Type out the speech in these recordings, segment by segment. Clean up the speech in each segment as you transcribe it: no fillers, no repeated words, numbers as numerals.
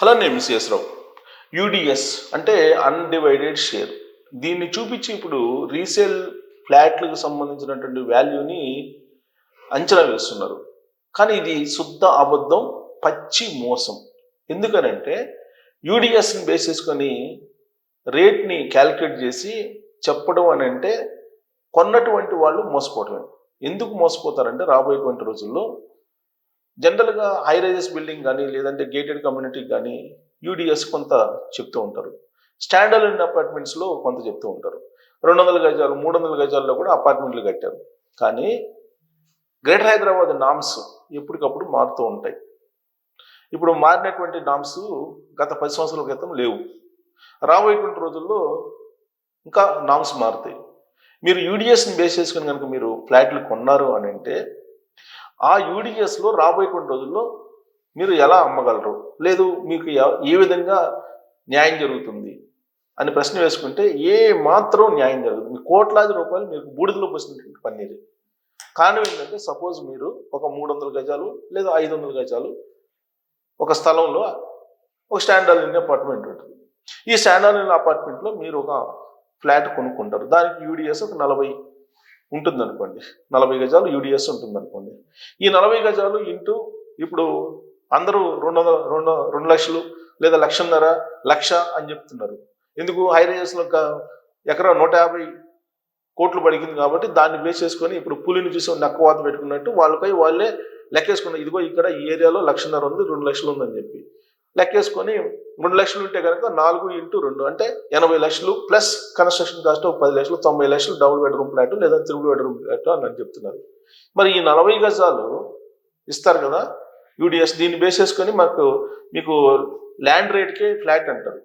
Hello నేను మిస్ఎస్ రావు. UDS అంటే undivided share. దీన్ని చూపించి ఇప్పుడు రీసేల్ ఫ్లాట్లకు సంబంధించినటువంటి వాల్యూని అంచనా వేస్తున్నారు. కానీ ఇది శుద్ధ అబద్ధం, పచ్చి మోసం. ఎందుకనంటే యూడిఎస్ని బేస్ చేసుకొని రేట్ని క్యాలిక్యులేట్ చేసి చెప్పడం అని అంటే కొన్నటువంటి వాళ్ళు మోసపోవటమే. ఎందుకు మోసపోతారంటే రాబోయేటువంటి రోజుల్లో జనరల్గా హై రైజెస్ బిల్డింగ్ కానీ లేదంటే గేటెడ్ కమ్యూనిటీకి కానీ యూడిఎస్ కొంత చెప్తూ ఉంటారు. స్టాండ్ అలోన్ అపార్ట్మెంట్స్లో కొంత చెప్తూ ఉంటారు. 200 గజాలు 300 గజాల్లో కూడా అపార్ట్మెంట్లు కట్టారు. కానీ గ్రేటర్ హైదరాబాద్ నామ్స్ ఎప్పటికప్పుడు మారుతూ ఉంటాయి. ఇప్పుడు మారినటువంటి నామ్స్ గత 10 సంవత్సరాల క్రితం లేవు. రాబోయేటువంటి రోజుల్లో ఇంకా నామ్స్ మారుతాయి. మీరు యూడిఎస్ని బేస్ చేసుకుని కనుక మీరు ఫ్లాట్లు కొన్నారు అని అంటే ఆ యూడిఎస్లో రాబోయేటువంటి రోజుల్లో మీరు ఎలా అమ్మగలరు, లేదు మీకు ఏ విధంగా న్యాయం జరుగుతుంది అని ప్రశ్న వేసుకుంటే ఏ మాత్రం న్యాయం జరుగుతుంది. మీ కోట్లాది రూపాయలు మీకు బూడిదలో పోసినటువంటి పన్నీరు. కారణం ఏంటంటే సపోజ్ మీరు ఒక 300 గజాలు లేదా 500 గజాలు ఒక స్థలంలో ఒక స్టాండ్ అలోన్ అపార్ట్మెంట్ ఉంటుంది. ఈ స్టాండ్ అలోన్ అపార్ట్మెంట్లో మీరు ఒక ఫ్లాట్ కొనుక్కుంటారు. దానికి యూడిఎస్ ఒక 40 ఉంటుంది అనుకోండి. 40 గజాలు యూడిఎస్ ఉంటుంది అనుకోండి. ఈ 40 గజాలు ఇంటూ ఇప్పుడు అందరూ 2 లక్షలు లేదా 1.5 లక్ష అని చెప్తున్నారు. ఎందుకు? హై రైజెస్లో ఎకరా 150 కోట్లు పడిగింది కాబట్టి దాన్ని బేస్ చేసుకొని ఇప్పుడు పులిని చూసి నక్కవాత పెట్టుకున్నట్టు వాళ్ళే లెక్కేసుకున్నారు. ఇదిగో ఇక్కడ ఈ ఏరియాలో 1.5 ఉంది, 2 లక్షలు ఉందని చెప్పి లెక్కేసుకొని 2 లక్షలు ఉంటే కనుక 4 ఇంటూ 2 అంటే 80 లక్షలు ప్లస్ కన్స్ట్రక్షన్ కాస్ట్ ఒక 10 లక్షలు, 90 లక్షలు డబుల్ బెడ్రూమ్ ఫ్లాట్ లేదా త్రిబుల్ బెడ్రూమ్ ఫ్లాట్ అని చెప్తున్నారు. మరి ఈ 40 గజాలు ఇస్తారు కదా యూడిఎస్, దీన్ని బేస్ చేసుకొని మీకు ల్యాండ్ రేట్కే ఫ్లాట్ అంటారు.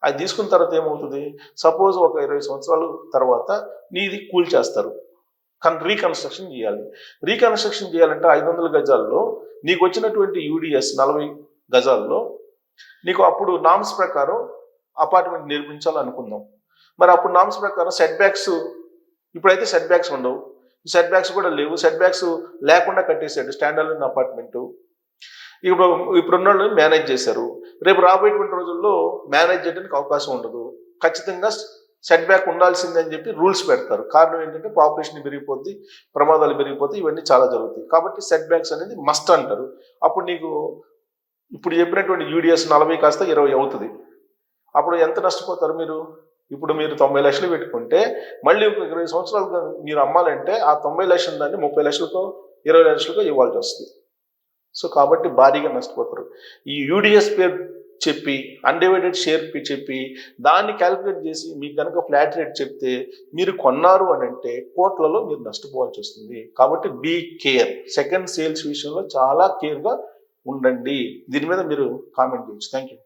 అది తీసుకున్న తర్వాత ఏమవుతుంది? సపోజ్ ఒక 20 సంవత్సరాల తర్వాత నీది కూల్చేస్తారు, రీకన్స్ట్రక్షన్ చేయాలి. రీకన్స్ట్రక్షన్ చేయాలంటే 500 గజాల్లో నీకు వచ్చినటువంటి యూడిఎస్ 40 గజాల్లో నీకు అప్పుడు నామ్స్ ప్రకారం అపార్ట్మెంట్ నిర్మించాలనుకుందాం. మరి అప్పుడు నామ్స్ ప్రకారం సెట్ బ్యాక్స్, ఇప్పుడైతే సెట్ బ్యాక్స్ ఉండవు, సెట్ బ్యాక్స్ కూడా లేవు. సెట్ బ్యాక్స్ లేకుండా కట్టేశాడు స్టాండ్ అలోన్ అపార్ట్మెంట్. ఇప్పుడున్న వాళ్ళు మేనేజ్ చేశారు. రేపు రాబోయేటువంటి రోజుల్లో మేనేజ్ చేయడానికి అవకాశం ఉండదు. ఖచ్చితంగా సెట్ బ్యాక్ ఉండాల్సిందని చెప్పి రూల్స్ పెడతారు. కారణం ఏంటంటే పాపులేషన్ పెరిగిపోద్ది, ప్రమాదాలు పెరిగిపోతాయి, ఇవన్నీ చాలా జరుగుతాయి. కాబట్టి సెట్ బ్యాక్స్ అనేది మస్ట్ అంటారు. అప్పుడు నీకు ఇప్పుడు చెప్పినటువంటి యూడిఎస్ 40 కాస్త 20 అవుతుంది. అప్పుడు ఎంత నష్టపోతారు మీరు? ఇప్పుడు మీరు 90 లక్షలు పెట్టుకుంటే మళ్ళీ ఒక 20 సంవత్సరాలు మీరు అమ్మాలంటే ఆ 90 లక్షల దాన్ని 30 లక్షలకో 20 లక్షలకో ఇవ్వాల్సి వస్తుంది. సో కాబట్టి భారీగా నష్టపోతారు. ఈ యూడిఎస్ పేరు చెప్పి అన్డివైడెడ్ షేర్ చెప్పి దాన్ని క్యాలిక్యులేట్ చేసి మీకు కనుక ఫ్లాట్ రేట్ చెప్తే మీరు కొన్నారు అని అంటే కోట్లలో మీరు నష్టపోవాల్సి వస్తుంది. కాబట్టి బీ కేర్. సెకండ్ సేల్స్ విషయంలో చాలా కేర్గా ఉండండి. దీని మీద మీరు కామెంట్ చేయొచ్చు. Thank you.